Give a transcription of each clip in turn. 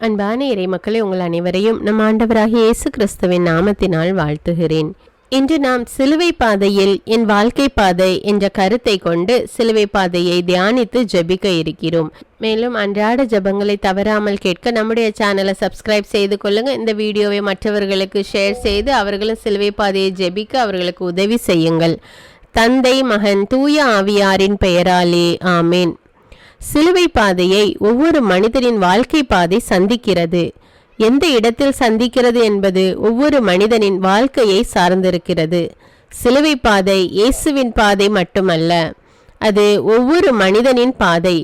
அன்பான இறை மக்களை உங்கள் அனைவரையும் நம் ஆண்டவராகிய இயேசு கிறிஸ்துவின் நாமத்தினால் வாழ்த்துகிறேன். இன்று நாம் சிலுவை பாதையில் என் வாழ்க்கை பாதை என்ற கருத்தை கொண்டு சிலுவை பாதையை தியானித்து ஜெபிக்க இருக்கிறோம். மேலும் அன்றாட ஜெபங்களை தவறாமல் கேட்க நம்முடைய சேனலை சப்ஸ்கிரைப் செய்து கொள்ளுங்க. இந்த வீடியோவை மற்றவர்களுக்கு ஷேர் செய்து அவர்களும் சிலுவை பாதையை ஜெபிக்க அவர்களுக்கு உதவி செய்யுங்கள். தந்தை, மகன், தூய ஆவியாரின் பெயராலே ஆமேன். சிலுவை பாதையை ஒவ்வொரு மனிதனின் வாழ்க்கை பாதை சந்திக்கிறது. எந்த இடத்தில் சந்திக்கிறது என்பது ஒவ்வொரு மனிதனின் வாழ்க்கையை சார்ந்திருக்கிறது. சிலுவை பாதை இயேசுவின் பாதை மட்டுமல்ல, அது ஒவ்வொரு மனிதனின் பாதை.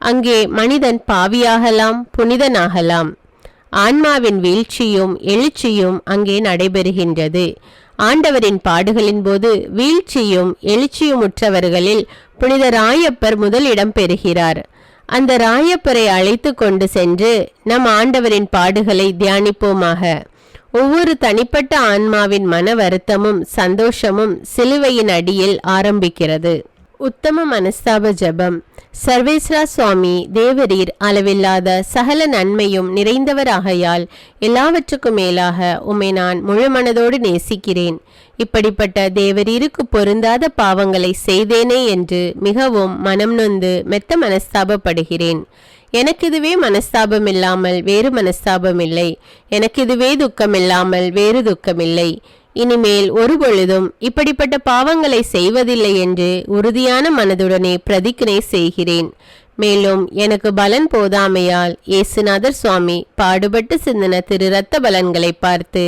அங்கே மனிதன் பாவியாகலாம், புனிதனாகலாம். ஆன்மாவின் வீழ்ச்சியும் எழுச்சியும் அங்கே நடைபெறுகின்றது. ஆண்டவரின் பாடுகளின் போது வீழ்ச்சியும் எழுச்சியும் உற்றவர்களில் புனித ராயப்பர் முதலிடம் பெறுகிறார். அந்த ராயப்பரை அழைத்து கொண்டு சென்று நம் ஆண்டவரின் பாடுகளை தியானிப்போமாக. ஒவ்வொரு தனிப்பட்ட ஆன்மாவின் மன வருத்தமும் சந்தோஷமும் சிலுவையின் அடியில் ஆரம்பிக்கிறது. உத்தம மனஸ்தாப ஜபம். சர்வேஸ்வரா சுவாமி தேவரீர் அளவில்லாத சகல நன்மையும் நிறைந்தவராகையால் எல்லாவற்றுக்கும் மேலாக உம்மை நான் முழு மனதோடு நேசிக்கிறேன். இப்படிப்பட்ட தேவரீருக்கு பொருந்தாத பாவங்களை செய்தேனே என்று மிகவும் மனம் நொந்து மெத்த மனஸ்தாபப்படுகிறேன். எனக்கு இதுவே மனஸ்தாபம் இல்லாமல் வேறு மனஸ்தாபம் இல்லை. எனக்கு இதுவே துக்கம் இல்லாமல் வேறு துக்கமில்லை. இனிமேல் ஒரு பொழுதும் இப்படிப்பட்ட பாவங்களை செய்வதில்லை என்று உறுதியான மனதுடனே பிரதிஜ்ஞை செய்கிறேன். மேலும் எனக்கு பலன் போதாமையால் இயேசுநாதர் சுவாமி பாடுபட்டு சிந்தின திரு இரத்த பலன்களை பார்த்து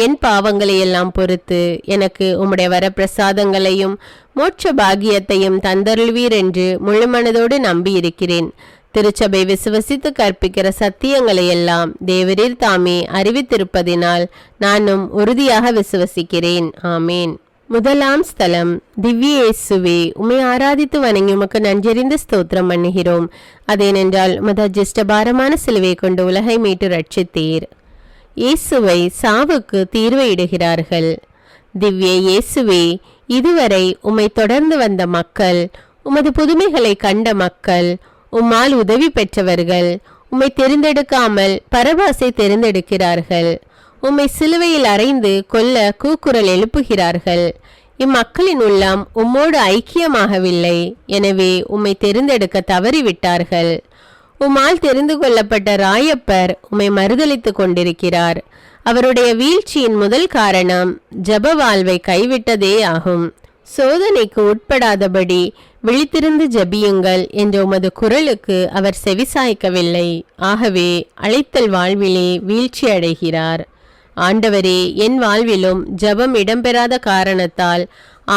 என் பாவங்களை எல்லாம் பொறுத்து எனக்கு உம்முடைய வரப்பிரசாதங்களையும் மோட்ச பாகியத்தையும் தந்தருள்வீர் என்று முழு மனதோடு நம்பியிருக்கிறேன். திருச்சபை விசுவசித்து கற்பிக்கிற சத்தியங்களை எல்லாம் தேவரீர் தாமே அறிவித்திருப்பதினால் நானும் உறுதியாக விசுவசிக்கிறேன். ஆமேன். முதலாம் ஸ்தலம். திவ்ய இயேசுவே, உம்மை ஆராதித்து வணங்கி உமக்கு நன்றறிந்து ஸ்தோத்திரம் பண்ணுகிறோம். அதேனென்றால் ஜிஷ்டபாரமான சிலுவை கொண்டு உலகை மீட்டு ரட்சித்தீர். இயேசுவை சாவுக்கு தீர்வு இடுகிறார்கள். திவ்ய இயேசுவே, இதுவரை உம்மை தொடர்ந்து வந்த மக்கள், உமது புதுமைகளை கண்ட மக்கள், உம்மால் உதவி பெற்றவர்கள் உம்மை தெரிந்தெடுக்காமல் பரபாசை தெரிந்தெடுக்கிறார்கள். உம்மை சிலுவையில் அறைந்து கொல்ல கூக்குரல் எழுப்புகிறார்கள். இம்மக்களின் உள்ளம் உம்மோடு ஐக்கியமாகவில்லை. எனவே உம்மை தெரிந்தெடுக்க தவறிவிட்டார்கள். உம்மால் தெரிந்து கொள்ளப்பட்ட ராயப்பர் உம்மை மறுதலித்து கொண்டிருக்கிறார். அவருடைய வீழ்ச்சியின் முதல் காரணம் ஜப வாழ்வை கைவிட்டதே ஆகும். சோதனைக்கு உட்படாதபடி விழித்திருந்து ஜபியுங்கள் என்ற உமது குரலுக்கு அவர் செவிசாய்க்கவில்லை. ஆகவே அழைத்தல் வாழ்விலே வீழ்ச்சி அடைகிறார். ஆண்டவரே, என் வாழ்விலும் ஜபம் இடம்பெறாத காரணத்தால்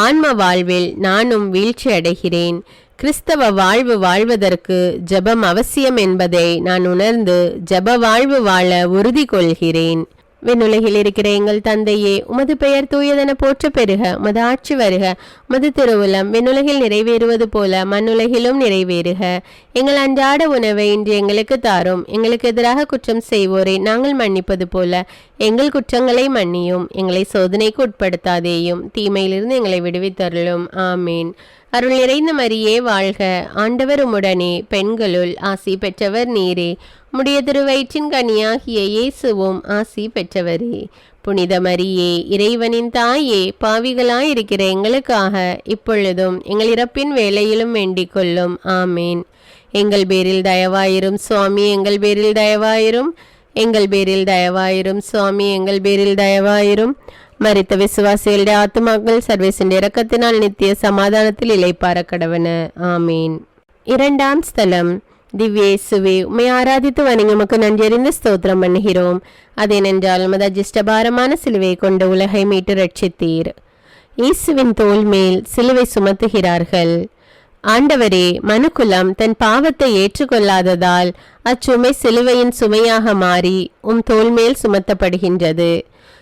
ஆன்ம வாழ்வில் நானும் வீழ்ச்சி அடைகிறேன். கிறிஸ்தவ வாழ்வு வாழ்வதற்கு ஜபம் அவசியம் என்பதை நான் உணர்ந்து ஜப வாழ்வு வாழ உறுதி கொள்கிறேன். விண்ணுலகில் இருக்கிற எங்கள் தந்தையே, உமது பெயர் தூயதென போற்ற பெறுக. உமது ஆட்சி வருக. உமது திருவுளம் விண்ணுலகில் நிறைவேறுவது போல மண்ணுலகிலும் நிறைவேறுக. எங்கள் அன்றாட உணவை இன்று எங்களுக்கு தாரும். எங்களுக்கு எதிராக குற்றம் செய்வோரை நாங்கள் மன்னிப்பது போல எங்கள் குற்றங்களை மன்னியும். எங்களை சோதனைக்கு உட்படுத்தாதேயும், தீமையிலிருந்து எங்களை விடுவித்தருளும். ஆமீன். அருள் நிறைந்த மரியே வாழ்க. ஆண்டவர் உம்முடனே, பெண்களுள் ஆசி பெற்றவர் நீரே. உம்முடைய திருவயிற்றின் கனியாகிய இயேசுவும் ஆசி பெற்றவரே. புனித மரியே, இறைவனின் தாயே, பாவிகளாயிருக்கிற எங்களுக்காக இப்பொழுதும் எங்கள் இறப்பின் வேளையிலும் வேண்டிக் கொள்ளும். ஆமேன். எங்கள் பேரில் தயவாயிரும் சுவாமி, எங்கள் பேரில் தயவாயிரும். எங்கள் பேரில் தயவாயிரும் சுவாமி, எங்கள் பேரில் தயவாயிரும். மரித்த விசுவாசிகளுடைய ஆத்துமாக்கள் சர்வேசின் இரக்கத்தினால் நித்திய சமாதானத்தில் இளைப்பார கடவன. ஆமீன். இரண்டாம் ஸ்தலம். திவ்ய இயேசுவே, உம்மை ஆராதித்து வணங்கி உமக்கு நன்றறிந்து ஸ்தோத்திரம் பண்ணுகிறோம். அதேனென்றால் உமது அஜிஷ்டபாரமான சிலுவை கொண்டு உலகை மீட்டு ரட்சித்தீர். இயேசுவின் தோள் மேல் சிலுவை சுமத்துகிறார்கள். ஆண்டவரே, மனுக்குலம் தன் பாவத்தை ஏற்றுக்கொள்ளாததால் அச்சுமை சிலுவையின் சுமையாக மாறி தோள் மேல் சுமத்தப்படுகின்றது.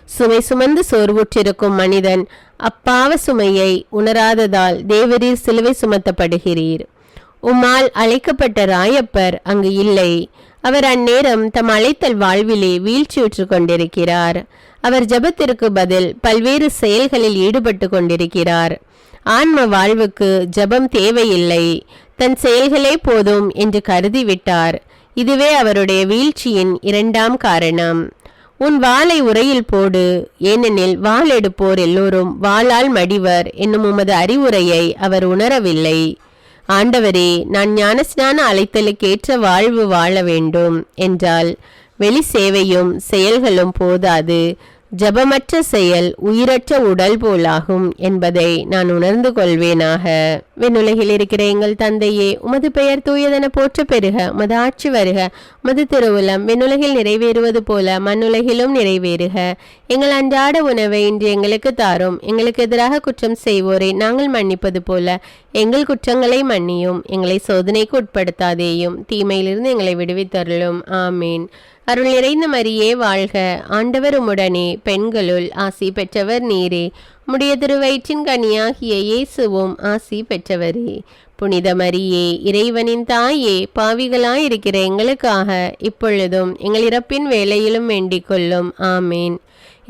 சுமை சுமந்து சோர்வுற்றிருக்கும் மனிதன் அப்பாவ சுமையை உணராததால் தேவரீர் சிலுவை சுமத்தப்படுகிறீர். உம்மால் அழைக்கப்பட்ட ராயப்பர் அங்கு இல்லை. அவர் அந்நேரம் தம் அழைத்தல் வாழ்விலே வீழ்ச்சியுற்று கொண்டிருக்கிறார். அவர் ஜபத்திற்கு பதில் பல்வேறு செயல்களில் ஈடுபட்டு கொண்டிருக்கிறார். ஆன்ம வாழ்வுக்கு ஜபம் தேவையில்லை, தன் செயல்களே போதும் என்று கருதிவிட்டார். இதுவே அவருடைய வீழ்ச்சியின் இரண்டாம் காரணம். உன் வாளை உரையில் போடு, ஏனெனில் வாள் எடுப்போர் எல்லோரும் வாளால் மடிவர் என்னும் உமது அறிவுரையை அவர் உணரவில்லை. ஆண்டவரே, நான் ஞானஸ்நான அழைத்தலுக்கேற்ற வாழ்வு வாழ வேண்டும் என்றால் வெளி சேவையும் செயல்களும் போதாது. ஜபமற்ற செயல் உயிரற்ற உடல் போலாகும் என்பதை நான் உணர்ந்து கொள்வேனாக. விண்ணுலகில் இருக்கிற எங்கள் தந்தையே, உமது பெயர் தூயதென போற்ற பெறுக. உமது ஆட்சி வருக. உமது திருவுளம் விண்ணுலகில் நிறைவேறுவது போல மண்ணுலகிலும் நிறைவேறுக. எங்கள் அன்றாட உணவை இன்று எங்களுக்கு தாரும். எங்களுக்கு எதிராக குற்றம் செய்வோரை நாங்கள் மன்னிப்பது போல எங்கள் குற்றங்களை மன்னியும். எங்களை சோதனைக்கு உட்படுத்தாதேயும், தீமையிலிருந்து எங்களை விடுவித்தருளும். ஆமீன். அருள் நிறைந்த மரியே வாழ்க, ஆண்டவர் உம்முடனே, பெண்களுள் ஆசி பெற்றவர் நீரே. உம்முடைய திருவயிற்றின் கனியாகிய இயேசுவும் ஆசி பெற்றவரே. புனித மரியே, இறைவனின் தாயே, பாவிகளாயிருக்கிற எங்களுக்காக இப்பொழுதும் எங்கள் இறப்பின் வேளையிலும் வேண்டிக் கொள்ளும். ஆமீன்.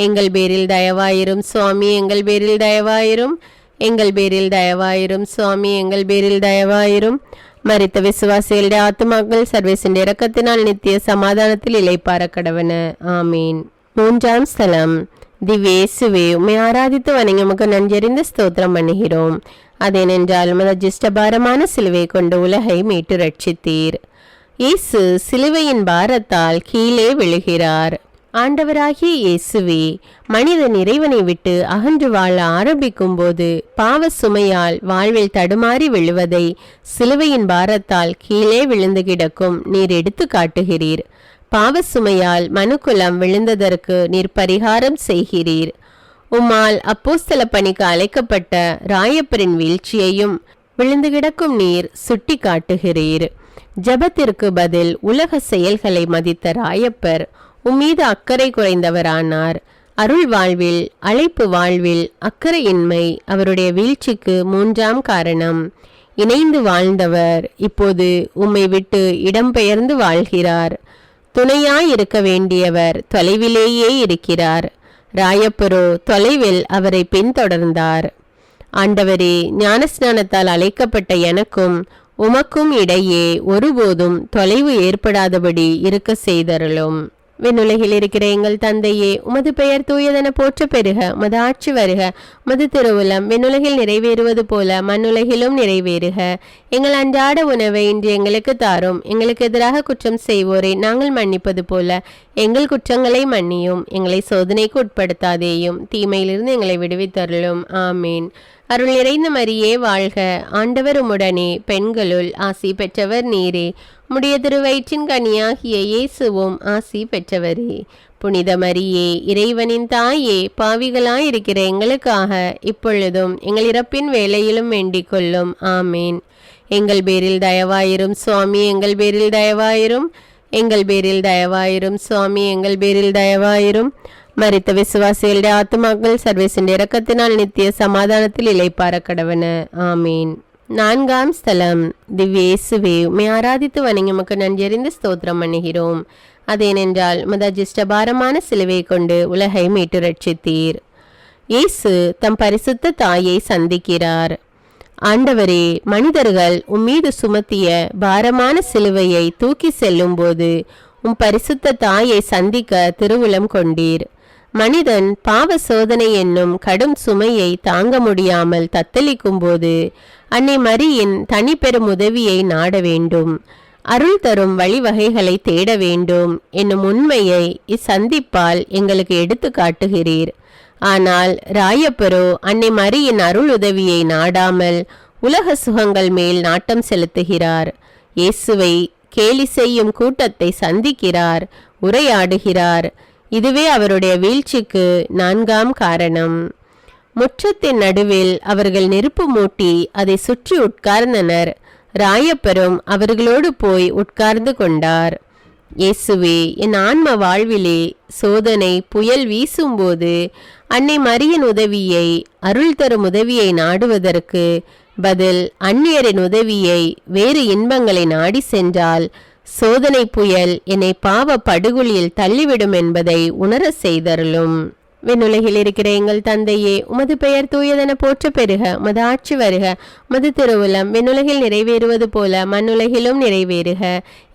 எங்கள் பேரில் தயவாயிரும் சுவாமி, எங்கள் பேரில் தயவாயிரும். எங்கள் பேரில் தயவாயிரும் சுவாமி, எங்கள் பேரில் தயவாயிரும். மரித்த விசுவாசிகளுடைய ஆத்துமாக்கள் சர்வேசின் இரக்கத்தினால் நித்திய சமாதானத்தில் இளைப்பார கடவன. ஆமீன். மூன்றாம் ஸ்தலம். திவ்யேசுவே, உம்மை ஆராதித்து வணங்கி உமக்கு நன்றறிந்த ஸ்தோத்திரம் பண்ணுகிறோம். அதேனென்றால் உமது அஜிஷ்டபாரமான சிலுவை கொண்டு உலகை மீட்டு ரட்சித்தீர். இயேசு சிலுவையின் பாரத்தால் கீழே விழுகிறார். ஆண்டவராகிய இயேசுவே, மனிதன் இறைவனை விட்டு அகன்று வாழ ஆரம்பிக்கும் போது பாவ சுமையால் வாழ்வில் தடுமாறி விழுவதை சிலுவையின் பாரத்தால் கீழே விழுந்து கிடக்கும் நீர் எடுத்து காட்டுகிறீர். பாவ சுமையால் மனுக்குலம் விழுந்ததற்கு நீர் பரிகாரம் செய்கிறீர். உம்மால் அப்போஸ்தல பணிக்கு அழைக்கப்பட்ட ராயப்பரின் வீழ்ச்சியையும் விழுந்து கிடக்கும் நீர் சுட்டி காட்டுகிறீர். ஜபத்திற்கு பதில் உலக செயல்களை மதித்த ராயப்பர் உம்மீது அக்கறை குறைந்தவரானார். அருள் வாழ்வில், அழைப்பு வாழ்வில் அக்கறையின்மை அவருடைய வீழ்ச்சிக்கு மூன்றாம் காரணம். இணைந்து வாழ்ந்தவர் இப்போது உம்மை விட்டு இடம்பெயர்ந்து வாழ்கிறார். துணையாயிருக்க வேண்டியவர் தொலைவிலேயே இருக்கிறார். ராயப்பரோ தொலைவில் அவரை பின்தொடர்ந்தார். ஆண்டவரே, ஞானஸ்நானத்தால் அழைக்கப்பட்ட எனக்கும் உமக்கும் இடையே ஒருபோதும் தொலைவு ஏற்படாதபடி இருக்க செய்தருளும். விண்ணுலகில் இருக்கிற எங்கள் தந்தையே, உமது பெயர் தூயதென போற்ற பெறுக. உமது ஆட்சி வருக. உமது திருவுளம் விண்ணுலகில் நிறைவேறுவது போல மண்ணுலகிலும் நிறைவேறுக. எங்கள் அன்றாட உணவை இன்று எங்களுக்கு தாரும். எங்களுக்கு எதிராக குற்றம் செய்வோரை நாங்கள் மன்னிப்பது போல எங்கள் குற்றங்களை மன்னியும். எங்களை சோதனைக்கு உட்படுத்தாதேயும், தீமையிலிருந்து எங்களை விடுவித்தருளும். ஆமீன். அருள் நிறைந்த மரியே வாழ்க, ஆண்டவர் உம்முடனே, பெண்களுள் ஆசி பெற்றவர் நீரே. உம்முடைய திருவயிற்றின் கனியாகிய இயேசுவும் ஆசி பெற்றவரே. புனித மரியே, இறைவனின் தாயே, பாவிகளாயிருக்கிற எங்களுக்காக இப்பொழுதும் எங்கள் இறப்பின் வேளையிலும் வேண்டிக் கொள்ளும். ஆமீன். எங்கள் பேரில் தயவாயிரும் சுவாமி, எங்கள் பேரில் தயவாயிரும். எங்கள் பேரில் தயவாயிரும் சுவாமி, எங்கள் பேரில் தயவாயிரும். மரித்த விசுவாசிகளுடைய ஆத்துமாக்கள் சர்வேசின் இரக்கத்தினால் நித்திய சமாதானத்தில் இளைப்பார கடவன. ஆமீன். நான்காம் ஸ்தலம். திவ்யேசுவே, உம்மை ஆராதித்து வணங்கி உமக்கு நன்றறிந்த ஸ்தோத்திரம் பண்ணுகிறோம். அதேனென்றால் உமது அஜிஷ்டபாரமான சிலுவை கொண்டு உலகை மீட்டு ரட்சித்தீர். இயேசு தம் பரிசுத்த தாயை சந்திக்கிறார். ஆண்டவரே, மனிதர்கள் உம்மீது சுமத்திய பாரமான சிலுவையை தூக்கி செல்லும் போது உம் பரிசுத்த தாயை சந்திக்க திருவுளம் கொண்டீர். மனிதன் பாவ சோதனை என்னும் கடும் சுமையை தாங்க முடியாமல் தத்தளிக்கும் போது அன்னை மரியின் தனிப்பெரும் உதவியை நாட வேண்டும். அருள் தரும் வழிவகைகளை தேட வேண்டும் என்னும் உண்மையை இச்சந்திப்பால் எங்களுக்கு எடுத்து காட்டுகிறீர். ஆனால் ராயப்பரோ அன்னை மரியின் அருள் உதவியை நாடாமல் உலக சுகங்கள் மேல் நாட்டம் செலுத்துகிறார். இயேசுவை கேலி செய்யும் கூட்டத்தை சந்திக்கிறார், உரையாடுகிறார். இதுவே அவருடைய வீழ்ச்சிக்கு நான்காம் காரணம். முற்றத்தின் நடுவில் அவர்கள் நெருப்பு மூட்டி அதை சுற்றி உட்கார்ந்தனர். ராயப்பரும் அவர்களோடு போய் உட்கார்ந்து கொண்டார். இயேசுவே, என் ஆன்ம வாழ்விலே சோதனை புயல் வீசும்போது அன்னை மரியின் உதவியை, அருள் தரும் உதவியை நாடுவதற்கு பதில் அந்நியரின் உதவியை, வேறு இன்பங்களை நாடி சென்றால் சோதனை புயல் என்னை பாவ படுகொலியில் தள்ளிவிடும் என்பதை உணர செய்தருளும். விண்ணுலகில் இருக்கிற எங்கள் தந்தையே, உமது பெயர் தூயதென போற்ற பெறுக. உமது ஆட்சி வருக. உமது திருவுளம் விண்ணுலகில் நிறைவேறுவது போல மண்ணுலகிலும் நிறைவேறுக.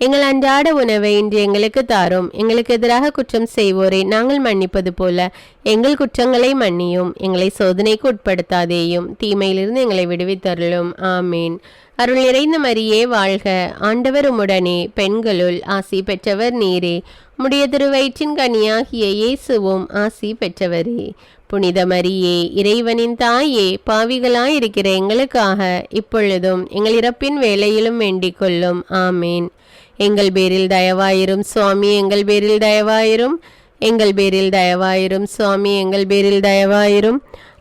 எங்கள் அன்றாட உணவை இன்று எங்களுக்கு தாரும். எங்களுக்கு எதிராக குற்றம் செய்வோரை நாங்கள் மன்னிப்பது போல எங்கள் குற்றங்களை மன்னியும். எங்களை சோதனைக்கு உட்படுத்தாதேயும், தீமையிலிருந்து எங்களை விடுவித்தருளும். ஆமீன். அருள் நிறைந்த மரியே வாழ்க. ஆண்டவர் உம்முடனே, பெண்களுள் ஆசி பெற்றவர் நீரே. உம்முடைய திருவயிற்றின் கனியாகிய இயேசுவும் ஆசி பெற்றவரே. புனித மரியே, இறைவனின் தாயே, பாவிகளாயிருக்கிற எங்களுக்காக இப்பொழுதும் எங்கள் இறப்பின் வேளையிலும் வேண்டிக் கொள்ளும். ஆமீன். எங்கள் பேரில் தயவாயிரும் சுவாமி, எங்கள் பேரில் தயவாயிரும். எங்கள் பேரில் தயவாயிரும் சுவாமி, எங்கள் பேரில் தயவாயிரும்.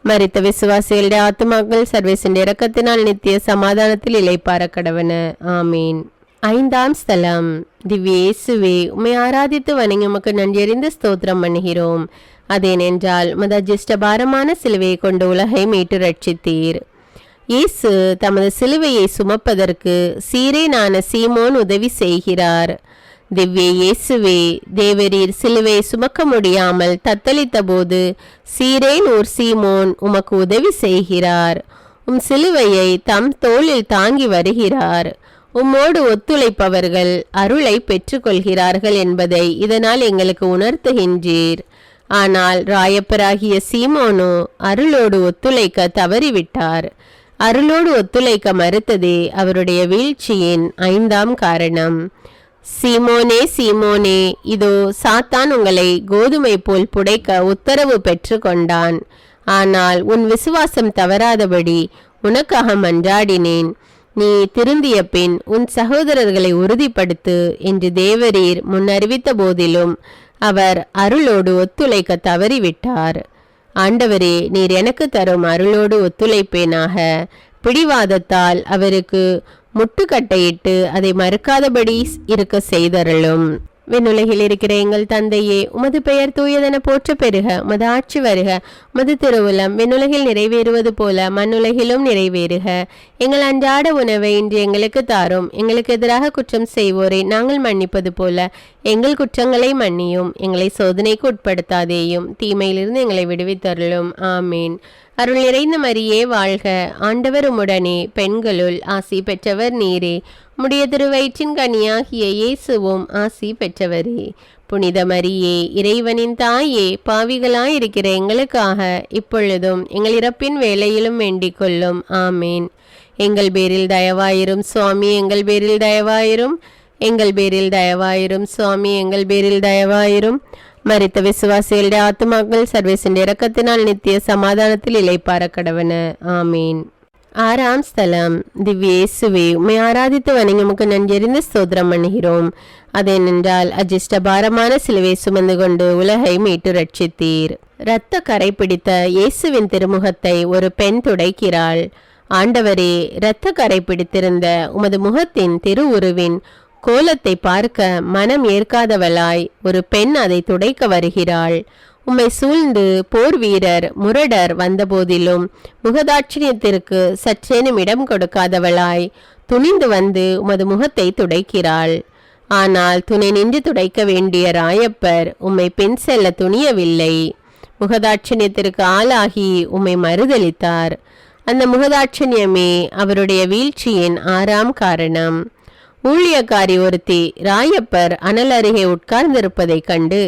மரித்த விசுவாசிகளுடைய ஆத்துமாக்கள் சர்வேசின் இரக்கத்தினால் நித்திய சமாதானத்தில் இளைப்பார கடவன. ஆமீன். ஐந்தாம் ஸ்தலம். திவ்ய இயேசுவே, உம்மை ஆராதித்து வணங்கி உமக்கு நன்றியறிந்து ஸ்தோத்திரம் பண்ணுகிறோம். அதேனென்றால் உமது அஜிஷ்டபாரமான சிலுவையை கொண்டு உலகை மீட்டு ரட்சித்தீர். இயேசு தமது சிலுவையை சுமப்பதற்கு சீரேனான சீமோன் உதவி செய்கிறார். திவ்ய இயேசுவே, தேவரீர் சிலுவையை சுமக்க முடியாமல் தத்தளித்த போது சீரேன் ஊர் சீமோன் உமக்கு உதவி செய்கிறார். உம் சிலுவையை தம் தோளில் தாங்கி வருகிறார். உம்மோடு ஒத்துழைப்பவர்கள் அருளை பெற்றுக்கொள்கிறார்கள் என்பதை இதனால் எங்களுக்கு உணர்த்துகின்றீர். ஆனால் ராயப்பராகிய சீமோனோ அருளோடு ஒத்துழைக்க தவறிவிட்டார். அருளோடு ஒத்துழைக்க மறுத்ததே அவருடைய வீழ்ச்சியின் 5ஆம் காரணம். சீமோனே, சீமோனே, இதோ சாத்தான் உங்களை கோதுமை போல் புடைக்க உத்தரவு பெற்று கொண்டான். ஆனால் உன் விசுவாசம் தவறாதபடி உனக்காக மன்றாடினேன். நீ திருந்திய பின் உன் சகோதரர்களை உறுதிப்படுத்து என்று தேவரீர் முன்னறிவித்த போதிலும் அவர் அருளோடு ஒத்துழைக்க தவறிவிட்டார். ஆண்டவரே, நீர் எனக்கு தரும் அருளோடு ஒத்துழைப்பேனாக. பிடிவாதத்தால் அவருக்கு முட்டுக்கட்டையிட்டு அதை மறுக்காதபடி இருக்க செய்தருளும். விண்ணுலகில் இருக்கிற எங்கள் தந்தையே, உமது பெயர் தூயதென போற்ற பெறுக. உமது ஆட்சி வருக. உமது திருவுளம் விண்ணுலகில் நிறைவேறுவது போல மண்ணுலகிலும் நிறைவேறுக. எங்கள் அன்றாட உணவை இன்று எங்களுக்கு தாரும். எங்களுக்கு எதிராக குற்றம் செய்வோரை நாங்கள் மன்னிப்பது போல எங்கள் குற்றங்களை மன்னியும். எங்களை சோதனைக்கு உட்படுத்தாதேயும், தீமையிலிருந்து எங்களை விடுவித்தருளும். ஆமீன். அருள் நிறைந்த மரியே வாழ்க. ஆண்டவர் உம்முடனே, பெண்களுள் ஆசி பெற்றவர் நீரே. உம்முடைய திருவயிற்றின் கனியாகிய இயேசுவும் ஆசி பெற்றவரே. புனித மரியே, இறைவனின் தாயே, பாவிகளாயிருக்கிற எங்களுக்காக இப்பொழுதும் எங்கள் இறப்பின் வேளையிலும் வேண்டிக் கொள்ளும். ஆமீன். எங்கள் பேரில் தயவாயிரும் சுவாமி, எங்கள் பேரில் தயவாயிரும். எங்கள் பேரில் தயவாயிரும் சுவாமி, எங்கள் பேரில் தயவாயிரும். மரித்த விசுவாசிகளுடைய ஆத்துமாக்கள் சர்வேசின் இரக்கத்தினால் நித்திய சமாதானத்தில் இளைப்பார கடவன. ஆமீன். 6ஆம் ஸ்தலம். திவ்ய இயேசுவே, உம்மை ஆராதித்து வணங்கி உமக்கு நன்றியறிந்து ஸ்தோத்திரம் பண்ணுகிறோம். அதேனென்றால் அஜிஷ்டபாரமான சிலுவை சுமந்து கொண்டு உலகை மீட்டு ரட்சித்தீர். இரத்த கரை பிடித்த இயேசுவின் திருமுகத்தை ஒரு பெண் துடைக்கிறாள். ஆண்டவரே, இரத்த கரை பிடித்திருந்த உமது முகத்தின் திருவுருவின் கோலத்தை பார்க்க மனம் ஏற்காதவளாய் ஒரு பெண் அதை துடைக்க வருகிறாள். உம்மை சூழ்ந்து போர் வீரர் முரடர் வந்தபோதிலும் முகதாட்சியத்திற்கு சற்றேனும் இடம் கொடுக்காதவளாய் துணிந்து வந்து உமது முகத்தை துடைக்கிறாள். ஆனால் துணை நின்று துடைக்க வேண்டிய ராயப்பர் உம்மை பின் செல்ல துணியவில்லை. முகதாட்சியத்திற்கு ஆளாகி உம்மை மறுதளித்தார். அந்த முகதாட்சியமே அவருடைய வீழ்ச்சியின் 6ஆம் காரணம். ஊழியக்காரி ஒருத்தி ராயப்பர் அனல் அருகே உட்கார்ந்திருப்பதைக் கண்டு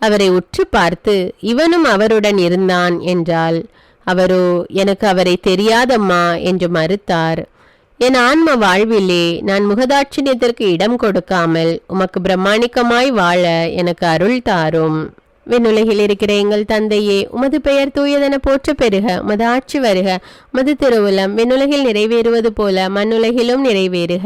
அவரை உற்று பார்த்து, இவனும் அவருடன் இருந்தான் என்றாள். அவரோ, எனக்கு அவரை தெரியாதம்மா என்று மறுத்தார். என் ஆன்ம வாழ்விலே நான் முகதாட்சியத்திற்கு இடம் கொடுக்காமல் உமக்கு பிரமாணிக்கமாய் வாழ எனக்கு அருள் தாரும். விண்ணுலகில் இருக்கிற எங்கள் தந்தையே, உமது பெயர் தூயதென போற்ற பெறுக. உமது ஆட்சி வருக. உமது திருவுளம் விண்ணுலகில் நிறைவேறுவது போல மண்ணுலகிலும் நிறைவேறுக.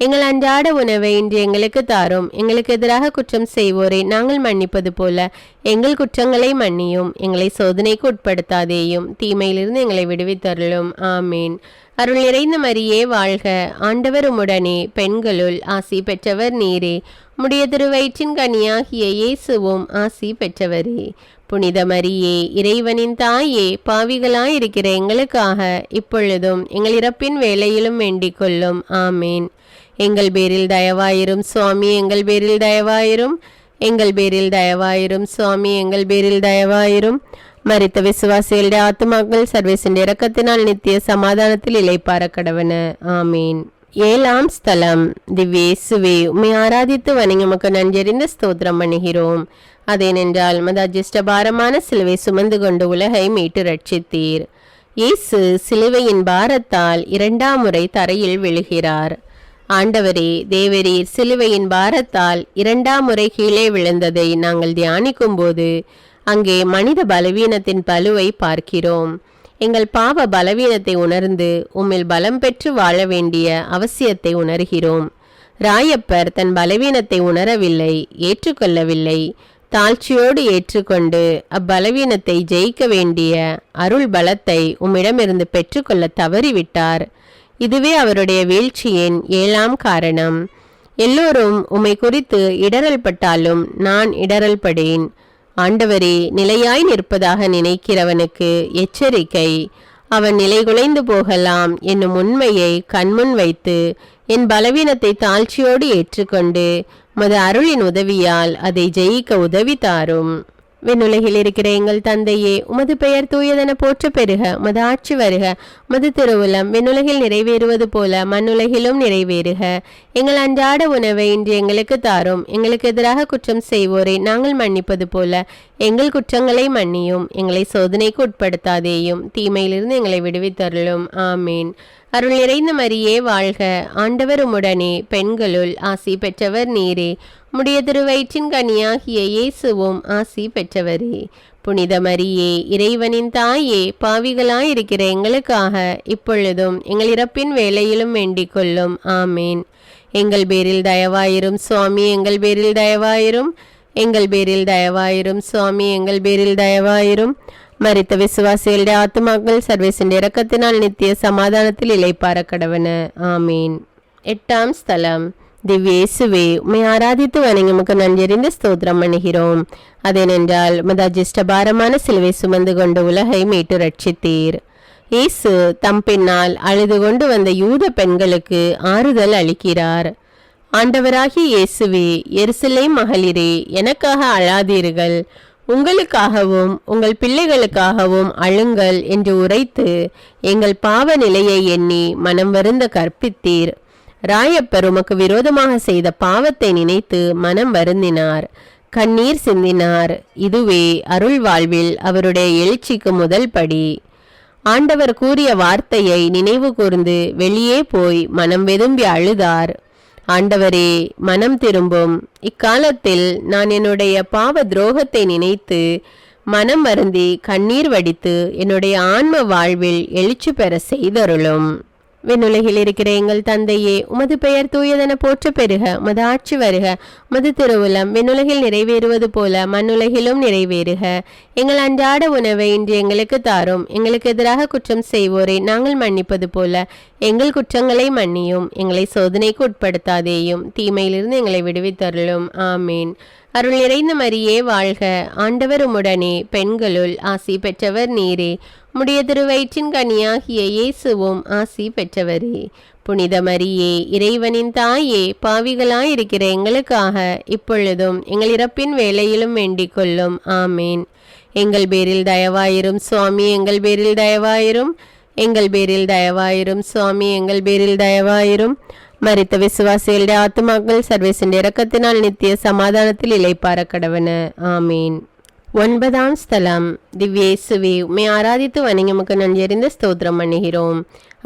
எங்கள் அன்றாட உணவை இன்று எங்களுக்கு தாரும். எங்களுக்கு எதிராக குற்றம் செய்வோரை நாங்கள் மன்னிப்பது போல எங்கள் குற்றங்களை மன்னியும். எங்களை சோதனைக்கு உட்படுத்தாதேயும், தீமையிலிருந்து எங்களை விடுவித்தருளும். ஆமீன். அருள் நிறைந்த மரியே வாழ்க. ஆண்டவர் உம்முடனே, பெண்களுள் ஆசி பெற்றவர் நீரே. உம்முடைய திருவயிற்றின் கனியாகிய இயேசுவும் ஆசி பெற்றவரே. புனித மரியே, இறைவனின் தாயே, பாவிகளாயிருக்கிற எங்களுக்காக இப்பொழுதும் எங்கள் இறப்பின் வேளையிலும் வேண்டிக் கொள்ளும். ஆமீன். எங்கள் பேரில் தயவாயிரும் சுவாமி, எங்கள் பேரில் தயவாயிரும். எங்கள் பேரில் தயவாயிரும் சுவாமி, எங்கள் பேரில் தயவாயிரும். மரித்த விசுவாசிகளுடைய ஆத்துமாக்கள் சர்வேசின் இரக்கத்தினால் நித்திய சமாதானத்தில் இளைப்பார கடவன. ஆமீன். 7ஆம் ஸ்தலம். திவ்யேசுவே, உம்மை ஆராதித்து வணங்கி உமக்கு நன்றறிந்த ஸ்தோத்திரம் பண்ணுகிறோம். அதேனென்றால் மதாஜிஷ்ட பாரமான சிலுவை சுமந்து கொண்டு உலகை மீட்டு ரட்சித்தீர். இயேசு சிலுவையின் பாரத்தால் 2ஆம் முறை தரையில் விழுகிறார். ஆண்டவரே, தேவரீர் சிலுவையின் பாரத்தால் 2ஆம் முறை கீழே விழுந்ததை நாங்கள் தியானிக்கும் போது அங்கே மனித பலவீனத்தின் பலுவை பார்க்கிறோம். எங்கள் பாவ பலவீனத்தை உணர்ந்து உம்மில் பலம் பெற்று வாழ வேண்டிய அவசியத்தை உணர்கிறோம். ராயப்பர் தன் பலவீனத்தை உணரவில்லை, ஏற்றுக்கொள்ளவில்லை. தாழ்ச்சியோடு ஏற்றுக்கொண்டு அப்பலவீனத்தை ஜெயிக்க வேண்டிய அருள் பலத்தை உம்மிடமிருந்து பெற்றுக்கொள்ள தவறிவிட்டார். இதுவே அவருடைய வீழ்ச்சியின் 7ஆம் காரணம். எல்லோரும் உம்மை குறித்து இடரல் பட்டாலும் நான் இடரல் படேன். ஆண்டவரே, நிலையாய் நிற்பதாக நினைக்கிறவனுக்கு எச்சரிக்கை. அவன் நிலைகுலைந்து போகலாம் என்னும் உண்மையை கண்முன் வைத்து என் பலவீனத்தை தாழ்ச்சியோடு ஏற்றுக்கொண்டு மது அருளின் உதவியால் அதை ஜெயிக்க உதவி தாரும். விண்ணுலகில் இருக்கிற எங்கள் தந்தையே, உமது பெயர் தூயதென போற்ற பெறுக. உமது ஆட்சி வருக. உமது திருவுளம் விண்ணுலகில் நிறைவேறுவது போல மண்ணுலகிலும் நிறைவேறுக. எங்கள் அன்றாட உணவை இன்று எங்களுக்கு தாரும். எங்களுக்கு எதிராக குற்றம் செய்வோரை நாங்கள் மன்னிப்பது போல எங்கள் குற்றங்களை மன்னியும். எங்களை சோதனைக்கு உட்படுத்தாதேயும், தீமையிலிருந்து எங்களை விடுவித்தருளும். ஆமீன். அருள் நிறைந்த மரியே வாழ்க. ஆண்டவர் உம்முடனே, பெண்களுள் ஆசி பெற்றவர் நீரே. உம்முடைய திருவயிற்றின் கனியாகிய இயேசுவும் ஆசி பெற்றவரே. புனித மரியே, இறைவனின் தாயே, பாவிகளாயிருக்கிற எங்களுக்காக இப்பொழுதும் எங்கள் இறப்பின் வேளையிலும் வேண்டிக் கொள்ளும். ஆமீன். எங்கள் பேரில் தயவாயிரும் சுவாமி, எங்கள் பேரில் தயவாயிரும். எங்கள் பேரில் தயவாயிரும் சுவாமி, எங்கள் பேரில் தயவாயிரும். மரித்த விசுவாசிகளுடைய ஆத்துமாக்கள் சர்வேசின் இரக்கத்தினால் நித்திய சமாதானத்தில் இளைப்பார கடவன. ஆமீன். 8ஆம் ஸ்தலம். திவ்யேசுவே, உம்மை ஆராதித்து வணங்கி உமக்கு நன்றறிந்த ஸ்தோத்திரம் பண்ணுகிறோம். அதேனென்றால் மதாஜிஷ்ட பாரமான சிலுவை சுமந்து கொண்டு உலகை மீட்டு ரட்சித்தீர். இயேசு தம் பின்னால் அழுது கொண்டு வந்த யூத பெண்களுக்கு ஆறுதல் அளிக்கிறார். ஆண்டவராகிய இயேசுவே, எருசலேம் மகளிரே, எனக்காக அழாதீர்கள், உங்களுக்காகவும் உங்கள் பிள்ளைகளுக்காகவும் அழுங்கள் என்று உரைத்து எங்கள் பாவ நிலையை எண்ணி மனம் வருந்த கற்பித்தீர். ராயப்பர் உமக்கு விரோதமாக செய்த பாவத்தை நினைத்து மனம் வருந்தினார், கண்ணீர் சிந்தினார். இதுவே அருள் வாழ்வில் அவருடைய எழுச்சிக்கு முதல் படி. ஆண்டவர் கூறிய வார்த்தையை நினைவு கூர்ந்து வெளியே போய் மனம் வெதும்பி அழுதார். ஆண்டவரே, மனம் திரும்பும். இக்காலத்தில் நான் என்னுடைய பாவ துரோகத்தை நினைத்து மனம் வருந்தி கண்ணீர் வடித்து என்னுடைய ஆன்ம வாழ்வில் எழுச்சி பெற செய்தருளும். விண்ணுலகில் இருக்கிற எங்கள் தந்தையே, உமது பெயர் தூயதென போற்ற பெறுக. உமது ஆட்சி வருக. உமது திருவுளம் விண்ணுலகில் நிறைவேறுவது போல மண்ணுலகிலும் நிறைவேறுக. எங்கள் அன்றாட உணவை இன்று எங்களுக்கு தாரும். எங்களுக்கு எதிராக குற்றம் செய்வோரை நாங்கள் மன்னிப்பது போல எங்கள் குற்றங்களை மன்னியும். எங்களை சோதனைக்கு உட்படுத்தாதேயும், தீமையிலிருந்து எங்களை விடுவித்தருளும். ஆமீன். அருள் நிறைந்த மரியே வாழ்க. ஆண்டவர் உம்முடனே, பெண்களுள் ஆசி பெற்றவர் நீரே. உம்முடைய திருவயிற்றின் கனியாகிய இயேசுவும் ஆசி பெற்றவரே. புனித மரியே, இறைவனின் தாயே, பாவிகளாயிருக்கிற எங்களுக்காக இப்பொழுதும் எங்கள் இறப்பின் வேளையிலும் வேண்டிக் கொள்ளும். ஆமீன். எங்கள் பேரில் தயவாயிரும் சுவாமி, எங்கள் பேரில் தயவாயிரும். எங்கள் பேரில் தயவாயிரும் சுவாமி, எங்கள் பேரில் தயவாயிரும். மரித்த விசுவாசிகளுடைய ஆத்துமாக்கள் சர்வேசின் இரக்கத்தினால் நித்திய சமாதானத்தில் இளைப்பார கடவன. ஆமீன். 9ஆம் ஸ்தலம். திவ்யேசுவே, உம்மை ஆராதித்து வணங்கி உமக்கு நன்றறிந்த ஸ்தோத்திரம் பண்ணுகிறோம்.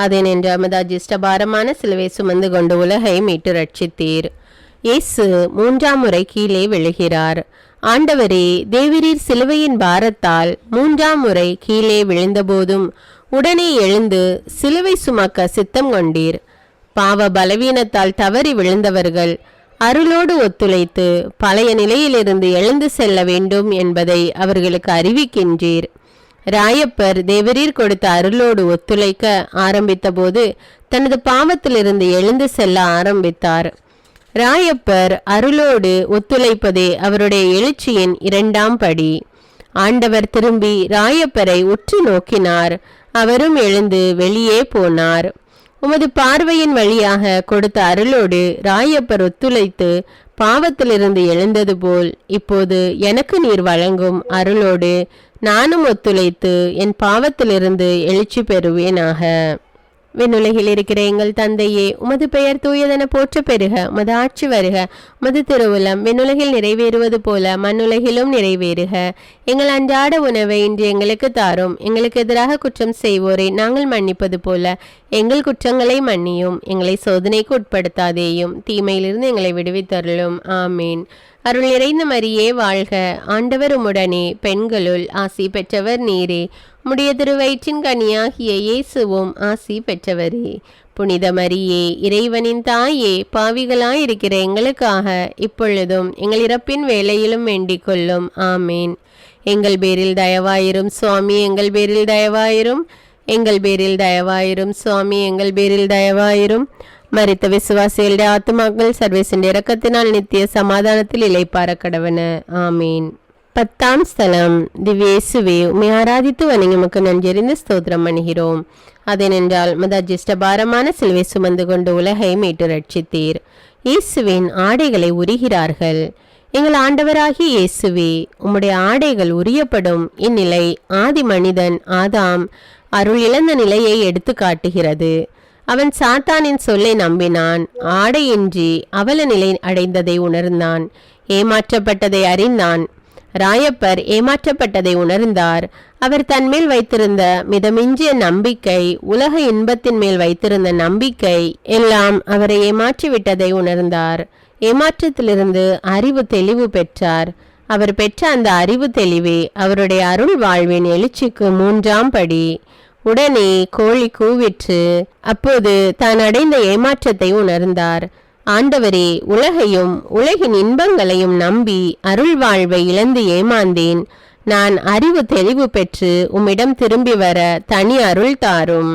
அதேனென்று மதாஜிஷ்ட பாரமான சிலுவை சுமந்து கொண்டு உலகை மீட்டு ரட்சித்தீர். இயேசு 3ஆம் முறை கீழே விழுகிறார். ஆண்டவரே, தேவரீர் சிலுவையின் பாரத்தால் 3ஆம் முறை கீழே விழுந்தபோதும் உடனே எழுந்து சிலுவை சுமக்க சித்தம் கொண்டீர். பாவ பலவீனத்தால் தவறி விழுந்தவர்கள் அருளோடு ஒத்துழைத்து பழைய நிலையிலிருந்து எழுந்து செல்ல வேண்டும் என்பதை அவர்களுக்கு அறிவிக்கின்றீர். ராயப்பர் தேவரீர் கொடுத்த அருளோடு ஒத்துழைக்க ஆரம்பித்த போது தனது பாவத்திலிருந்து எழுந்து செல்ல ஆரம்பித்தார். ராயப்பர் அருளோடு ஒத்துழைப்பதே அவருடைய எழுச்சியின் 2ஆம் படி. ஆண்டவர் திரும்பி ராயப்பரை உற்று நோக்கினார். அவரும் எழுந்து வெளியே போனார். உமது பார்வையின் வழியாக கொடுத்த அருளோடு ராயப்பர் ஒத்துழைத்து பாவத்திலிருந்து எழுந்தது போல் இப்போது எனக்கு நீர் வழங்கும் அருளோடு நானும் ஒத்துழைத்து என் பாவத்திலிருந்து எழுச்சி பெறுவேனாக. விண்ணுலகில் இருக்கிற எங்கள் தந்தையே, உமது பெயர் தூயதென போற்ற பெறுக. உமது ஆட்சி வருக. உமது திருவுளம் விண்ணுலகில் நிறைவேறுவது போல மண்ணுலகிலும் நிறைவேறுக. எங்கள் அன்றாட உணவை இன்று எங்களுக்கு தாரும். எங்களுக்கு எதிராக குற்றம் செய்வோரை நாங்கள் மன்னிப்பது போல எங்கள் குற்றங்களை மன்னியும். எங்களை சோதனைக்கு உட்படுத்தாதேயும், தீமையிலிருந்து எங்களை விடுவித்தருளும். ஆமீன். அருள் நிறைந்த மரியே வாழ்க. ஆண்டவர் உம்முடனே, பெண்களுள் ஆசி பெற்றவர் நீரே. உம்முடைய திருவயிற்றின் கனியாகிய இயேசுவும் ஆசி பெற்றவரே. புனித மரியே, இறைவனின் தாயே, பாவிகளாயிருக்கிற எங்களுக்காக இப்பொழுதும் எங்கள் இறப்பின் வேளையிலும் வேண்டிக் கொள்ளும். ஆமீன். எங்கள் பேரில் தயவாயிரும் சுவாமி, எங்கள் பேரில் தயவாயிரும். எங்கள் பேரில் தயவாயிரும் சுவாமி, எங்கள் பேரில் தயவாயிரும். மரித்த விசுவாசிகளுடைய ஆத்துமாக்கள் சர்வேசின் இரக்கத்தினால் நித்திய சமாதானத்தில் இளைப்பார கடவன. ஆமீன். 10ஆம் ஸ்தலம். திவ்யேசுவே, உம்மை ஆராதித்து வணங்கி உமக்கு நன்றறிந்து ஸ்தோத்திரம் பண்ணுகிறோம். அதேனென்றால் மதஜிஷ்ட பாரமான சிலுவை சுமந்து கொண்டு உலகை மீட்டு ரட்சித்தீர். இயேசுவின் ஆடைகளை உரிகிறார்கள். எங்கள் ஆண்டவராகிய இயேசுவே, உம்முடைய ஆடைகள் உரியப்படும் இந்நிலை ஆதி மனிதன் ஆதாம் அருள் இழந்த நிலையை எடுத்து காட்டுகிறது. அவன் சாத்தானின் சொல்லை நம்பினான். ஆடையின்றி அவல நிலை அடைந்ததை உணர்ந்தான். ஏமாற்றப்பட்டதை அறிந்தான். ராயப்பர் ஏமாற்றப்பட்டதை உணர்ந்தார். அவர் தன்மேல் வைத்திருந்த மிதமிஞ்சிய நம்பிக்கை, உலக இன்பத்தின் மேல் வைத்திருந்த நம்பிக்கை எல்லாம் அவரை ஏமாற்றிவிட்டதை உணர்ந்தார். ஏமாற்றத்திலிருந்து அறிவு தெளிவு பெற்றார். அவர் பெற்ற அந்த அறிவு தெளிவே அவருடைய அருள் வாழ்வின் எழுச்சிக்கு 3ஆம் படி. உடனே கோழி கூவிற்று. அப்போது தான் அடைந்த ஏமாற்றத்தை உணர்ந்தார். ஆண்டவரே, உலகையும் உலகின் இன்பங்களையும் நம்பி அருள் வாழ்வை இழந்து ஏமாந்தேன். நான் அறிவு தெளிவு பெற்று உம்மிடம் திரும்பி வர தனி அருள் தாரும்.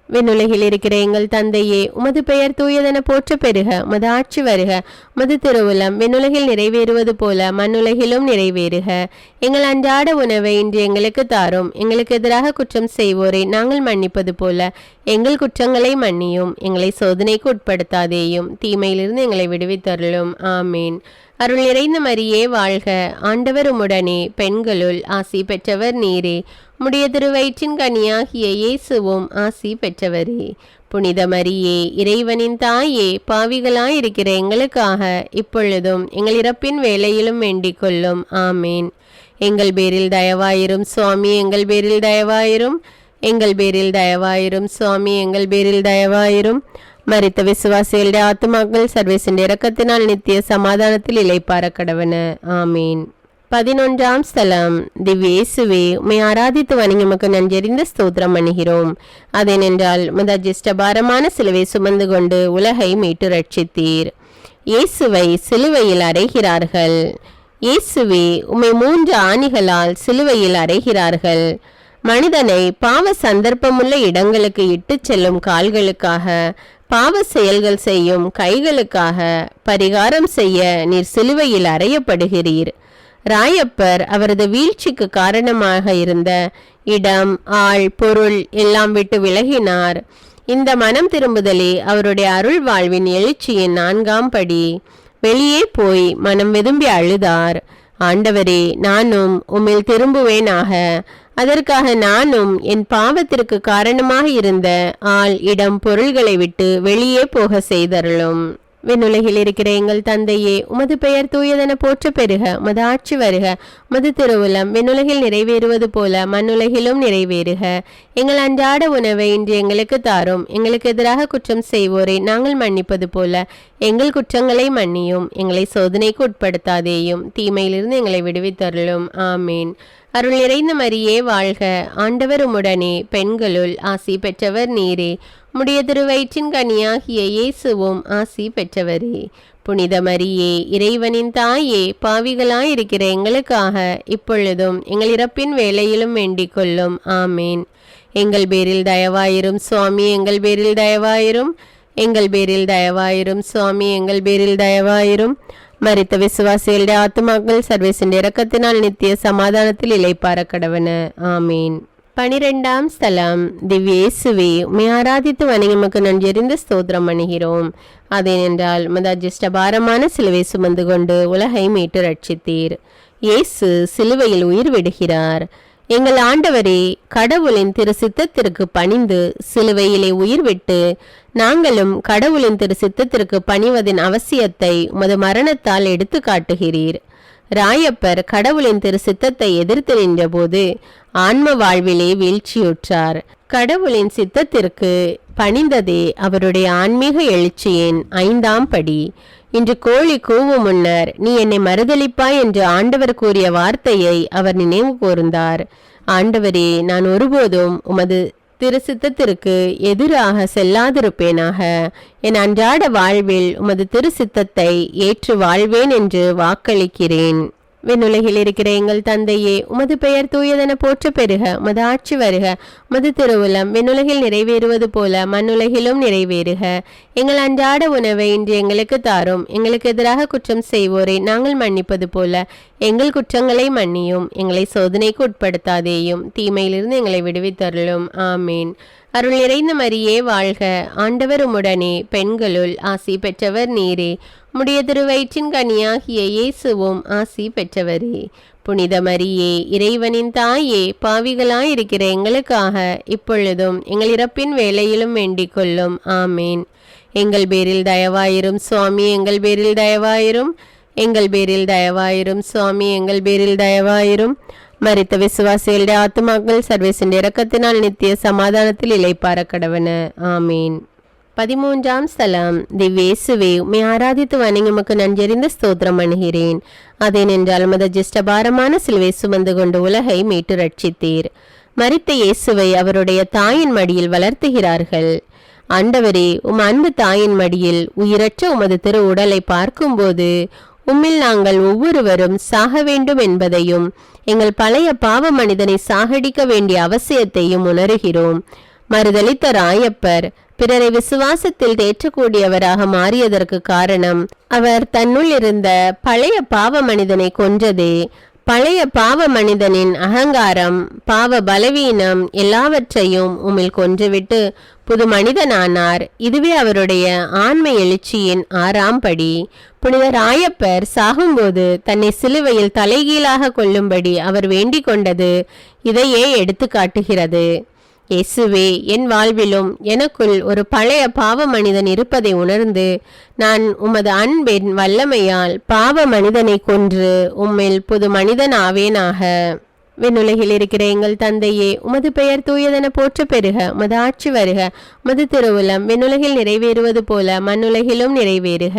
விண்ணுலகில் இருக்கிற எங்கள் தந்தையே, உமது பெயர் தூயதென போற்ற பெறுக. உமது ஆட்சி வருக. உமது திருவுளம் விண்ணுலகில் நிறைவேறுவது போல மண்ணுலகிலும் நிறைவேறுக. எங்கள் அன்றாட உணவை இன்று எங்களுக்கு தாரும். எங்களுக்கு எதிராக குற்றம் செய்வோரை நாங்கள் மன்னிப்பது போல எங்கள் குற்றங்களை மன்னியும். எங்களை சோதனைக்கு உட்படுத்தாதேயும், தீமையிலிருந்து எங்களை விடுவித்தருளும். ஆமீன். அருள் நிறைந்த மரியே வாழ்க. ஆண்டவர் உம்முடனே, பெண்களுள் ஆசி பெற்றவர் நீரே. உம்முடைய திருவயிற்றின் கனியாகிய இயேசுவும் ஆசி பெற்றவரே. புனித மரியே, இறைவனின் தாயே, பாவிகளாயிருக்கிற எங்களுக்காக இப்பொழுதும் எங்கள் இறப்பின் வேளையிலும் வேண்டிக் கொள்ளும். ஆமீன். எங்கள் பேரில் தயவாயிரும் சுவாமி, எங்கள் பேரில் தயவாயிரும். எங்கள் பேரில் தயவாயிரும் சுவாமி, எங்கள் பேரில் தயவாயிரும். மரித்த விசுவாசிகளுடைய ஆத்துமாக்கள் சர்வேசின் இரக்கத்தினால் நித்திய சமாதானத்தில் இளைப்பார கடவன. ஆமீன். 11ஆம் ஸ்தலம். திவ்யேசுவே, உம்மை ஆராதித்து வணங்கி உமக்கு நன்றறிந்த ஸ்தோத்திரம் பண்ணுகிறோம். அதேனென்றால் மதஜிஷ்ட பாரமான சிலுவை சுமந்து கொண்டு உலகை மீட்டு ரட்சித்தீர். இயேசுவை சிலுவையில் அறைகிறார்கள். இயேசுவே, உம்மை 3 ஆணிகளால் சிலுவையில் அறைகிறார்கள். மனிதனை பாவ சந்தர்ப்பமுள்ள இடங்களுக்கு இட்டு செல்லும் கால்களுக்காக, பாவ செயல்கள் செய்யும் கைகளுக்காக பரிகாரம் செய்ய நீர் சிலுவையில் அறையப்படுகிறீர். ராயப்பர் அவரது வீழ்ச்சிக்கு காரணமாக இருந்த இடம், ஆள், பொருள் எல்லாம் விட்டு விலகினார். இந்த மனம் திரும்புதலே அவருடைய அருள் வாழ்வின் எழுச்சியின் 4ஆம் படி. வெளியே போய் மனம் வெதும்பி அழுதார். ஆண்டவரே, நானும் உம்மில் திரும்புவேனாக. அதற்காக நானும் என் பாவத்திற்கு காரணமாக இருந்த ஆள், இடம், பொருள்களை விட்டு வெளியே போக செய்தருளும். விண்ணுலகில் இருக்கிற எங்கள் தந்தையே, உமது பெயர் தூயதென போற்ற பெறுக. உமது ஆட்சி வருக. உமது திருவுளம் விண்ணுலகில் நிறைவேறுவது போல மண்ணுலகிலும் நிறைவேறுக. எங்கள் அன்றாட உணவை இன்று எங்களுக்கு தாரும். எங்களுக்கு எதிராக குற்றம் செய்வோரை நாங்கள் மன்னிப்பது போல எங்கள் குற்றங்களை மன்னியும். எங்களை சோதனைக்கு உட்படுத்தாதேயும், தீமையிலிருந்து எங்களை விடுவித்தருளும். ஆமீன். அருள் நிறைந்த மரியே வாழ்க. ஆண்டவர் உம்முடனே, பெண்களுள் ஆசி பெற்றவர் நீரே. உம்முடைய திருவயிற்றின் கனியாகிய இயேசுவும் ஆசி பெற்றவரே. புனித மரியே, இறைவனின் தாயே, பாவிகளாயிருக்கிற எங்களுக்காக இப்பொழுதும் எங்கள் இறப்பின் வேளையிலும் வேண்டிக் கொள்ளும். ஆமீன். எங்கள் பேரில் தயவாயிரும் சுவாமி, எங்கள் பேரில் தயவாயிரும். எங்கள் பேரில் தயவாயிரும் சுவாமி, எங்கள் பேரில் தயவாயிரும். மரித்த விசுவாசிகளுடைய ஆத்துமாக்கள் சர்வேசின் இரக்கத்தினால் நித்திய சமாதானத்தில் இளைப்பார கடவன. ஆமீன். 12ஆம் ஸ்தலம். திவ்யேசுவே, உம்மை ஆராதித்து வணங்கி உமக்கு நன்றியறிந்து ஸ்தோத்திரம் பண்ணுகிறோம். அதேனென்றால் உமது அஜிஷ்ட பாரமான சிலுவை சுமந்து கொண்டு உலகை மீட்டு ரட்சித்தீர். இயேசு சிலுவையில் உயிர் விடுகிறார். எங்கள் ஆண்டவரே, கடவுளின் திரு சித்தத்திற்கு பணிந்து சிலுவையிலே உயிர் விட்டு நாங்களும் கடவுளின் திரு சித்தத்திற்கு பணிவதின் அவசியத்தை உமது மரணத்தால் எடுத்து காட்டுகிறீர். ராயப்பர் கடவுளின் திரு சித்தத்தை எதிர்த்து நின்றபோது ஆன்ம வாழ்விலே வீழ்ச்சியுற்றார். கடவுளின் சித்தத்திற்கு பணிந்ததே அவருடைய ஆன்மீக எழுச்சியின் 5ஆம் படி. இன்று கோழி கூவும் முன்னர் நீ என்னை மறுதளிப்பாய் என்று ஆண்டவர் கூறிய வார்த்தையை அவர் நினைவு கூர்ந்தார். ஆண்டவரே, நான் ஒருபோதும் உமது திரு சித்தத்திற்கு எதிராக செல்லாதிருப்பேனாக. என் அன்றாட வாழ்வில் உமது திரு சித்தத்தை ஏற்று வாழ்வேன் என்று வாக்களிக்கிறேன். விண்ணுலகில் இருக்கிற எங்கள் தந்தையே, உமது பெயர் தூயதென போற்ற பெறுக. உமது ஆட்சி வருக. உமது திருவுளம் விண்ணுலகில் நிறைவேறுவது போல மண்ணுலகிலும் நிறைவேறுக. எங்கள் அன்றாட உணவை இன்று எங்களுக்கு தாரும். எங்களுக்கு எதிராக குற்றம் செய்வோரை நாங்கள் மன்னிப்பது போல எங்கள் குற்றங்களை மன்னியும். எங்களை சோதனைக்கு உட்படுத்தாதேயும், தீமையிலிருந்து எங்களை விடுவித்தருளும். ஆமீன். அருள் நிறைந்த மரியே வாழ்க. ஆண்டவர் உம்முடனே, பெண்களுள் ஆசி பெற்றவர் நீரே. உம்முடைய திருவயிற்றின் கனியாகிய இயேசுவும் ஆசி பெற்றவரே. புனித மரியே, இறைவனின் தாயே, பாவிகளாயிருக்கிற எங்களுக்காக இப்பொழுதும் எங்கள் இறப்பின் வேளையிலும் வேண்டிக் கொள்ளும். ஆமீன். எங்கள் பேரில் தயவாயிரும் சுவாமி, எங்கள் பேரில் தயவாயிரும். எங்கள் பேரில் தயவாயிரும் சுவாமி, எங்கள் பேரில் தயவாயிரும். மரித்த விசுவாசிகளுடைய ஆத்துமாக்கள் சர்வேசின் இரக்கத்தினால் நித்திய சமாதானத்தில் இளைப்பார கடவன. ஆமீன். 13ஆம் ஸ்தலம். திவ்யேசுவே, உம்மை ஆராதித்து வணங்கி உமக்கு நன்றியறிந்து ஸ்தோத்திரம் பண்ணுகிறேன். அதேனென்றால் உமது அஜிஷ்டபாரமான சிலுவை சுமந்து கொண்டு உலகை மீட்டு ரட்சித்தீர். மரித்த இயேசுவை அவருடைய தாயின் மடியில் வளர்த்துகிறார்கள். ஆண்டவரே, உம் அன்பு தாயின் மடியில் உயிரற்ற உமது திரு உடலை பார்க்கும்போது உம்மில் நாங்கள் ஒவ்வொருவரும் சாக வேண்டும் என்பதையும் எங்கள் பழைய பாவ மனிதனை சாகடிக்க வேண்டிய அவசியத்தையும் உணர்கிறோம். மறுதளித்த ராயப்பர் பிறரை விசுவாசத்தில் தேற்றக்கூடியவராக மாறியதற்கு காரணம் அவர் தன்னுள் இருந்த பழைய பாவ மனிதனை கொன்றதே. பழைய பாவ மனிதனின் அகங்காரம், பாவ பலவீனம் எல்லாவற்றையும் உம்மில் கொன்றுவிட்டு புது மனிதனானார். இதுவே அவருடைய ஆன்ம எழுச்சியின் 6ஆம் படி. புனித ராயப்பர் சாகும்போது தன்னை சிலுவையில் தலைகீழாக கொள்ளும்படி அவர் வேண்டிக் கொண்டது இதையே எடுத்து காட்டுகிறது. இயேசுவே, என் வாழ்விலும் எனக்குள் ஒரு பழைய பாவ மனிதன் இருப்பதை உணர்ந்து நான் உமது அன்பின் வல்லமையால் பாவ மனிதனை கொன்று உம்மில் புது மனிதன் ஆவேனாக. விண்ணுலகில் இருக்கிற எங்கள் தந்தையே, உமது பெயர் தூயதென போற்ற பெறுக. உமது ஆட்சி வருக. உமது திருவுளம் விண்ணுலகில் நிறைவேறுவது போல மண்ணுலகிலும் நிறைவேறுக.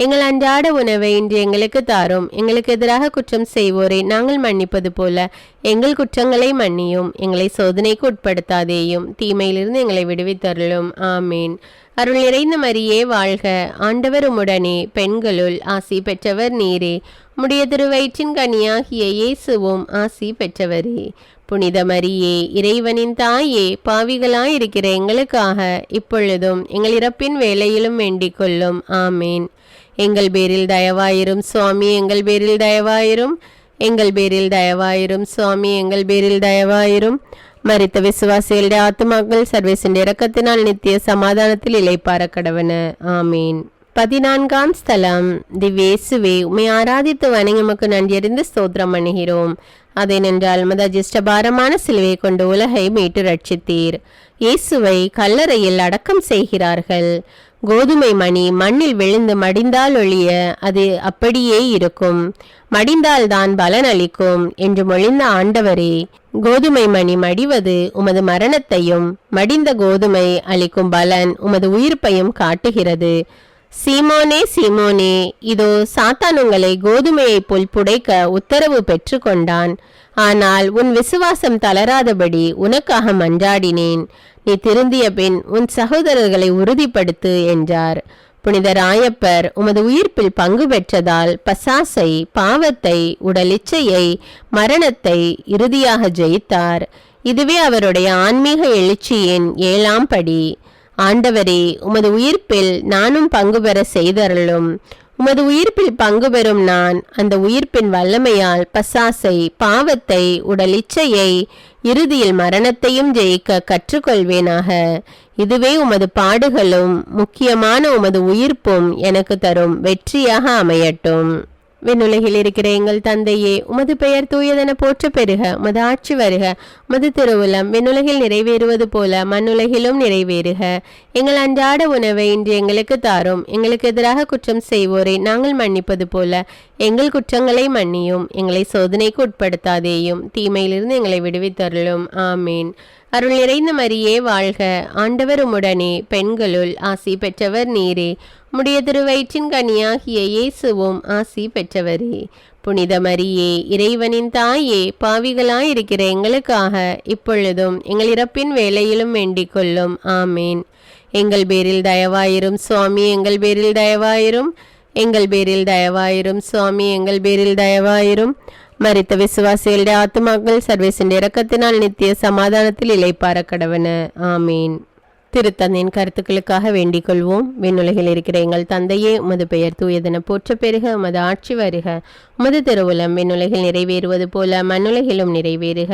எங்கள் அன்றாட உணவை இன்று எங்களுக்கு தாரும். எங்களுக்கு எதிராக குற்றம் செய்வோரை நாங்கள் மன்னிப்பது போல எங்கள் குற்றங்களை மன்னியும். எங்களை சோதனைக்கு உட்படுத்தாதேயும், தீமையிலிருந்து எங்களை விடுவித்தருளும். ஆமீன். அருள் நிறைந்த மரியே வாழ்க. ஆண்டவர் உம்முடனே, பெண்களுள் ஆசி பெற்றவர் நீரே. உம்முடைய திருவயிற்றின் கனியாகிய இயேசுவும் ஆசி பெற்றவரே. புனித மரியே, இறைவனின் தாயே, பாவிகளாயிருக்கிற எங்களுக்காக இப்பொழுதும் எங்கள் இறப்பின் வேளையிலும் வேண்டிக் கொள்ளும். ஆமீன். எங்கள் பேரில் தயவாயிரும் சுவாமி, எங்கள் பேரில் தயவாயிரும். எங்கள் பேரில் தயவாயிரும் சுவாமி, எங்கள் பேரில் தயவாயிரும். மரித்த விசுவாசிகளுடைய ஆத்துமாக்கள் சர்வேசின் இரக்கத்தினால் நித்திய சமாதானத்தில் இளைப்பார கடவன. ஆமீன். 14ஆம் ஸ்தலம். திவ்யேசுவே, உம்மை ஆராதித்து வணங்கி உமக்கு நன்றியறிந்து ஸ்தோத்திரம் பண்ணுகிறோம். அதேனென்றால் உமது அஜிஷ்டபாரமான சிலுவை கொண்டு உலகை மீட்டு ரட்சித்தீர். இயேசுவை கல்லறையில் அடக்கம் செய்கிறார்கள். கோதுமை மணி மண்ணில் விழுந்து மடிந்தால் ஒழிய அது அப்படியே இருக்கும், மடிந்தால்தான் பலன் அளிக்கும் என்று மொழிந்த ஆண்டவரே, கோதுமை மணி மடிவது உமது மரணத்தையும் மடிந்த கோதுமை அளிக்கும் பலன் உமது உயிர்ப்பையும் காட்டுகிறது. சீமோனே, சீமோனே, இதோ சாத்தான் உங்களை கோதுமையை போல் புடைக்க உத்தரவு பெற்று கொண்டான். ஆனால் உன் விசுவாசம் தளராதபடி உனக்காக மன்றாடினேன். நீ திருந்திய பின் உன் சகோதரர்களை உறுதிப்படுத்து என்றார். புனித ராயப்பர் உமது உயிர்ப்பில் பங்கு பெற்றதால் பசாசை, பாவத்தை, உடலிச்சையை, மரணத்தை இறுதியாக ஜெயித்தார். இதுவே அவருடைய ஆன்மீக எழுச்சியின் 7ஆம் படி. ஆண்டவரே, உமது உயிர்ப்பில் நானும் பங்கு பெற செய்தருளும். உமது உயிர்ப்பில் பங்கு பெறும் நான் அந்த உயிர்ப்பின் வல்லமையால் பசாசை, பாவத்தை, உடல் இச்சையை, இறுதியில் மரணத்தையும் ஜெயிக்க கற்றுக்கொள்வேனாக. இதுவே உமது பாடுகளும் முக்கியமான உமது உயிர்ப்பும் எனக்கு தரும் வெற்றியாக அமையட்டும். விண்ணுலகில் இருக்கிற எங்கள் தந்தையே, உமது பெயர் தூயதென போற்ற பெறுக. உமது ஆட்சி வருக. உமது திருவுளம் விண்ணுலகில் நிறைவேறுவது போல மண்ணுலகிலும் நிறைவேறுக. எங்கள் அன்றாட உணவை இன்று எங்களுக்கு தாரும். எங்களுக்கு எதிராக குற்றம் செய்வோரை நாங்கள் மன்னிப்பது போல எங்கள் குற்றங்களை மன்னியும். எங்களை சோதனைக்கு உட்படுத்தாதேயும், தீமையிலிருந்து எங்களை விடுவித்தருளும். ஆமீன். அருள் நிறைந்த மரியே வாழ்க. ஆண்டவர் உம்முடனே, பெண்களுள் ஆசி பெற்றவர் நீரே. உம்முடைய திருவயிற்றின் கனியாகிய இயேசுவும் ஆசி பெற்றவரே. புனித மரியே, இறைவனின் தாயே, பாவிகளாயிருக்கிற எங்களுக்காக இப்பொழுதும் எங்கள் இறப்பின் வேளையிலும் வேண்டிக் கொள்ளும். ஆமீன். எங்கள் பேரில் தயவாயிரும் சுவாமி, எங்கள் பேரில் தயவாயிரும். எங்கள் பேரில் தயவாயிரும் சுவாமி, எங்கள் பேரில் தயவாயிரும். மரித்த விசுவாசிகளுடைய ஆத்துமாக்கள் சர்வேசின் இரக்கத்தினால் நித்திய சமாதானத்தில் இளைப்பார கடவன. ஆமீன். திருத்தந்தையின் கருத்துக்களுக்காக வேண்டிக் கொள்வோம். விண்ணுலகில் இருக்கிற எங்கள் தந்தையே, உமது பெயர் தூயதென போற்ற பெறுக. உமது ஆட்சி வருக. உமது திருவுளம் விண்ணுலகில் நிறைவேறுவது போல மண்ணுலகிலும் நிறைவேறுக.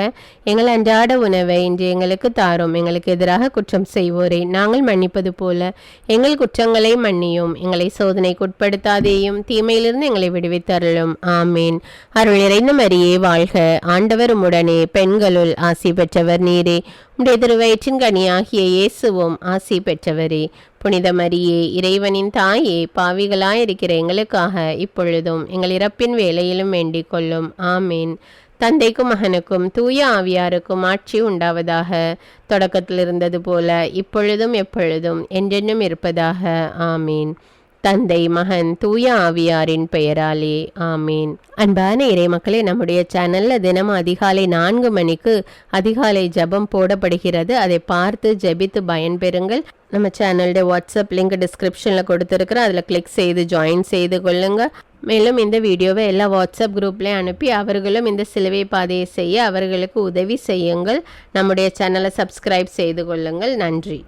எங்கள் அன்றாட உணவை இன்று எங்களுக்கு தாரும். எங்களுக்கு எதிராக குற்றம் செய்வோரை நாங்கள் மன்னிப்பது போல எங்கள் குற்றங்களை மன்னியும். எங்களை சோதனைக்கு உட்படுத்தாதேயும், தீமையிலிருந்து எங்களை விடுவித்தருளும். ஆமீன். அருள் நிறைந்த மரியே வாழ்க. ஆண்டவர் உம்முடனே, பெண்களுள் ஆசி பெற்றவர் நீரே. உம்முடைய திருவயிற்றின் கனியாகிய இயேசுவும் ஆசி பெற்றவரே. புனித மரியே, இறைவனின் தாயே, பாவிகளாயிருக்கிற எங்களுக்காக இப்பொழுதும் எங்கள் இறப்பின் வேளையிலும் வேண்டிக் கொள்ளும். ஆமீன். தந்தைக்கும் மகனுக்கும் தூய ஆவியாருக்கும் ஆட்சி உண்டாவதாக. தொடக்கத்தில் இருந்தது போல இப்பொழுதும் எப்பொழுதும் என்றென்றும் இருப்பதாக. ஆமீன். தந்தை, மகன், தூய ஆவியாரின் பெயராலே. ஆமீன். அன்பான இறை மக்களே, நம்முடைய சேனல்ல தினமும் அதிகாலை 4 மணிக்கு அதிகாலை ஜெபம் போடப்படுகிறது. அதை பார்த்து ஜெபித்து பயன்பெறுங்கள். நம்ம சேனலுடைய வாட்ஸ்அப் லிங்க் டிஸ்கிரிப்ஷனில் கொடுத்துருக்குறோம். அதில் கிளிக் செய்து ஜாயின் செய்து கொள்ளுங்க. மேலும் இந்த வீடியோவை எல்லா வாட்ஸ்அப் குரூப்லேயும் அனுப்பி அவர்களும் இந்த சிலுவை பாதையை செய்ய அவர்களுக்கு உதவி செய்யுங்கள். நம்முடைய சேனலை சப்ஸ்கிரைப் செய்து கொள்ளுங்கள். நன்றி.